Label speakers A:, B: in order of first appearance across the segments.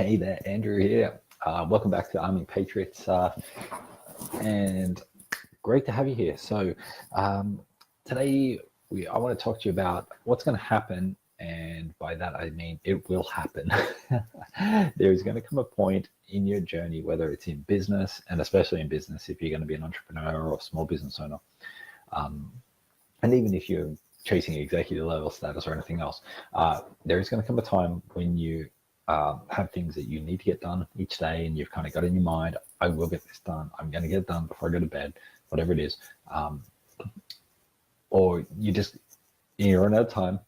A: Hey there, Andrew here. Welcome back to Army Patriots, and great to have you here. So today I want to talk to you about what's going to happen, and by that I mean it will happen. There's going to come a point in your journey, whether it's in business, and especially in business, if you're going to be an entrepreneur or a small business owner, and even if you're chasing executive level status or anything else, there is going to come a time when you have things that you need to get done each day, and you've kind of got in your mind, I will get this done. I'm going to get it done before I go to bed, whatever it is. Or you're running out of time,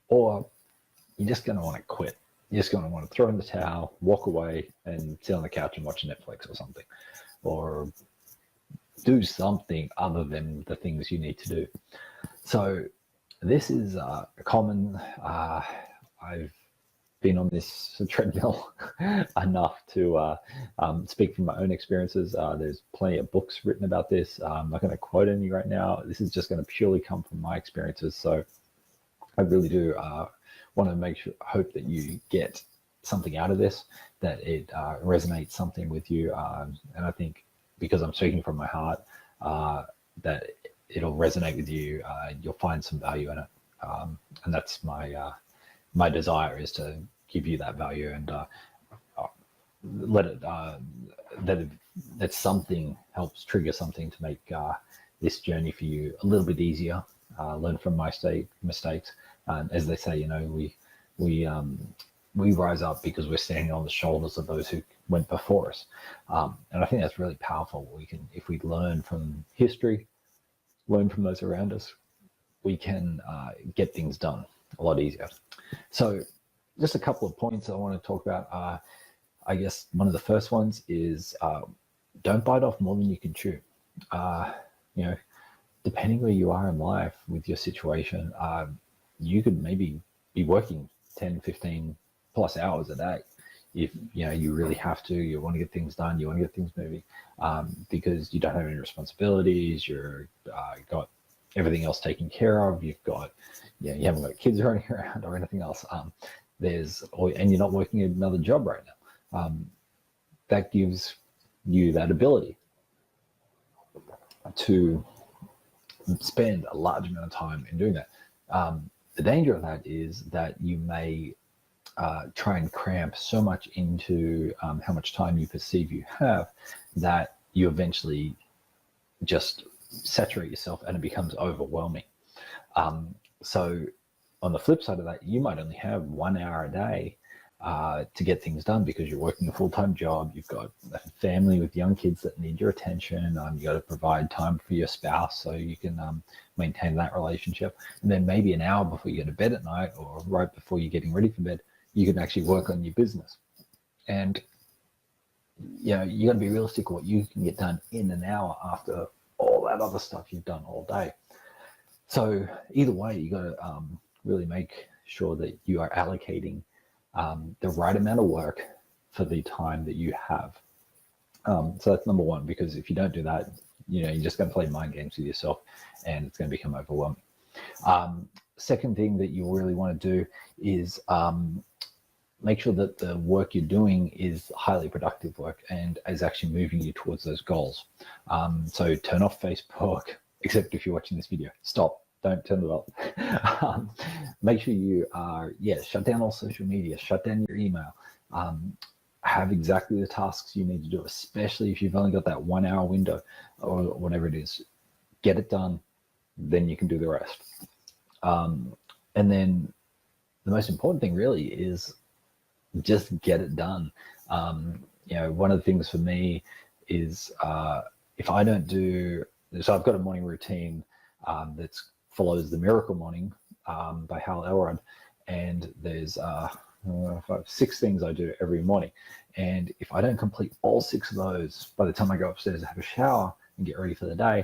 A: or you're just going to want to quit. You're just going to want to throw in the towel, walk away, and sit on the couch and watch Netflix or something, or do something other than the things you need to do. So this is common. I've been on this treadmill enough to speak from my own experiences. There's plenty of books written about this. I'm not going to quote any right now. This is just going to purely come from my experiences. So I really do want to hope that you get something out of this, that it resonates something with you. And I think because I'm speaking from my heart, that it'll resonate with you. You'll find some value in it. And that's my desire, is to give you that value and that something helps trigger something to make this journey for you a little bit easier. Learn from my mistakes. As they say, we rise up because we're standing on the shoulders of those who went before us. And I think that's really powerful. If we learn from history, learn from those around us, we can get things done a lot easier. So just a couple of points I want to talk about. I guess one of the first ones is don't bite off more than you can chew. Depending where you are in life with your situation, you could maybe be working 10, 15 plus hours a day. If you really have to, you want to get things done, you want to get things moving, because you don't have any responsibilities, you're got everything else taken care of, you haven't got kids running around or anything else, and you're not working another job right now. That gives you that ability to spend a large amount of time in doing that. The danger of that is that you may try and cramp so much into how much time you perceive you have, that you eventually just saturate yourself and it becomes overwhelming. So on the flip side of that, you might only have 1 hour a day to get things done because you're working a full-time job, you've got a family with young kids that need your attention, you got to provide time for your spouse so you can maintain that relationship. And then maybe an hour before you go to bed at night, or right before you're getting ready for bed, you can actually work on your business. And you got to be realistic what you can get done in an hour after all that other stuff you've done all day. So either way, you got to really make sure that you are allocating the right amount of work for the time that you have. So that's number one, because if you don't do that, you're just going to play mind games with yourself, and it's going to become overwhelming. Second thing that you really want to do is make sure that the work you're doing is highly productive work and is actually moving you towards those goals. So turn off Facebook, except if you're watching this video. Stop. Don't turn it off. Make sure you are, shut down all social media, shut down your email. Have exactly the tasks you need to do, especially if you've only got that 1 hour window or whatever it is. Get it done, then you can do the rest. And then the most important thing really is just get it done. One of the things for me is if I don't do, so I've got a morning routine that follows the Miracle Morning by Hal Elrod, and there's 6 things I do every morning. And if I don't complete all 6 of those by the time I go upstairs to have a shower and get ready for the day,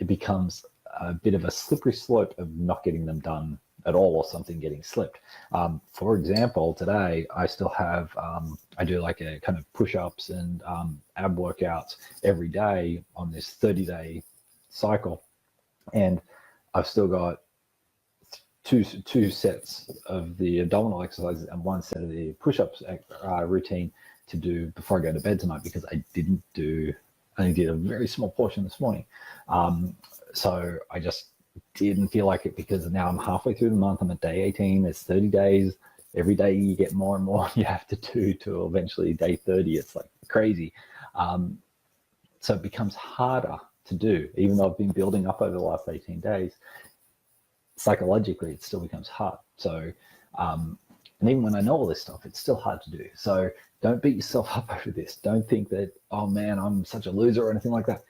A: it becomes a bit of a slippery slope of not getting them done at all, or something getting slipped. For example, today I still have, I do like a kind of push-ups and ab workouts every day on this 30-day cycle. And I've still got two sets of the abdominal exercises and one set of the push-ups routine to do before I go to bed tonight, because I only did a very small portion this morning. So I just didn't feel like it, because now I'm halfway through the month. I'm at day 18. There's 30 days. Every day you get more and more you have to do to eventually day 30. It's like crazy. So it becomes harder to do, even though I've been building up over the last 18 days. Psychologically, it still becomes hard. So, and even when I know all this stuff, it's still hard to do. So don't beat yourself up over this. Don't think that, oh man, I'm such a loser or anything like that.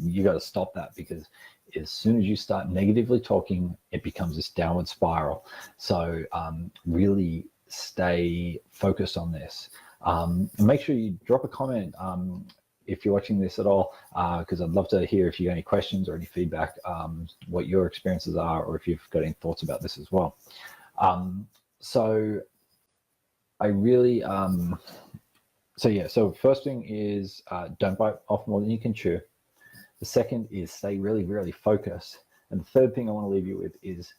A: You got to stop that, because as soon as you start negatively talking, it becomes this downward spiral. So really stay focused on this. And make sure you drop a comment if you're watching this at all, because I'd love to hear if you have any questions or any feedback, what your experiences are, or if you've got any thoughts about this as well. So I really, so first thing is don't bite off more than you can chew. The second is stay really, really focused. And the third thing I want to leave you with is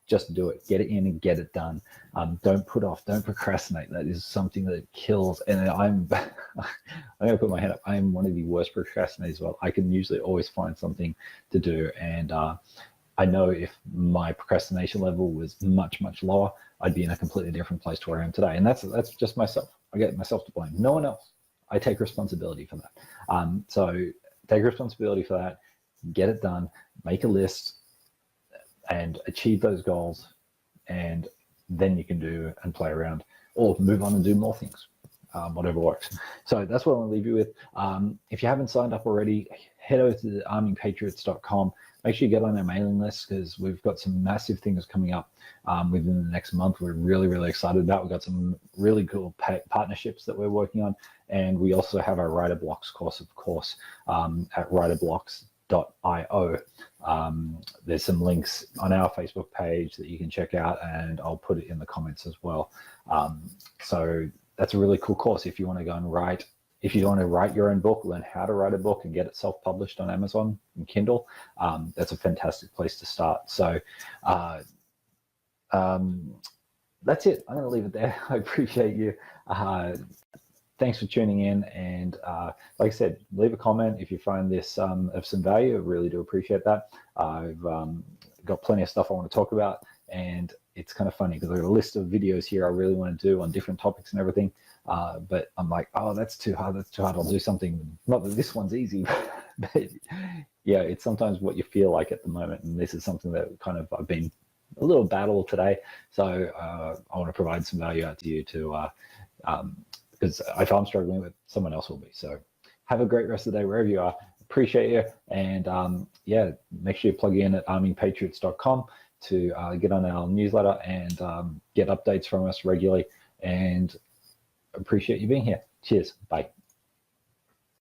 A: just do it. Get it in and get it done. Don't put off. Don't procrastinate. That is something that kills. And I'm going to put my hand up. I am one of the worst procrastinators as well. I can usually always find something to do. And I know if my procrastination level was much, much lower, I'd be in a completely different place to where I am today. And that's just myself. I get myself to blame. No one else. I take responsibility for that. So take responsibility for that. Get it done. Make a list and achieve those goals, and then you can do and play around, or move on and do more things, whatever works. So that's what I want to leave you with. If you haven't signed up already, head over to armingpatriots.com. Make sure you get on our mailing list, because we've got some massive things coming up within the next month. We're really, really excited about. We've got some really cool partnerships that we're working on, and we also have our Writer Blocks course, of course, at writerblocks.io. There's some links on our Facebook page that you can check out, and I'll put it in the comments as well. So that's a really cool course if you want to go and write. If you want to write your own book, learn how to write a book and get it self-published on Amazon and Kindle, that's a fantastic place to start. So that's it. I'm going to leave it there. I appreciate you. Thanks for tuning in. And like I said, leave a comment if you find this of some value. I really do appreciate that. I've got plenty of stuff I want to talk about. And it's kind of funny because I've got a list of videos here I really want to do on different topics and everything. But I'm like, oh, that's too hard. I'll do something. Not that this one's easy, but yeah, it's sometimes what you feel like at the moment. And this is something that kind of I've been a little battle today. So I want to provide some value out to you to, because if I'm struggling with, someone else will be. So have a great rest of the day wherever you are. Appreciate you. And yeah, make sure you plug in at armingpatriots.com to get on our newsletter and get updates from us regularly. And appreciate you being here. Cheers. Bye.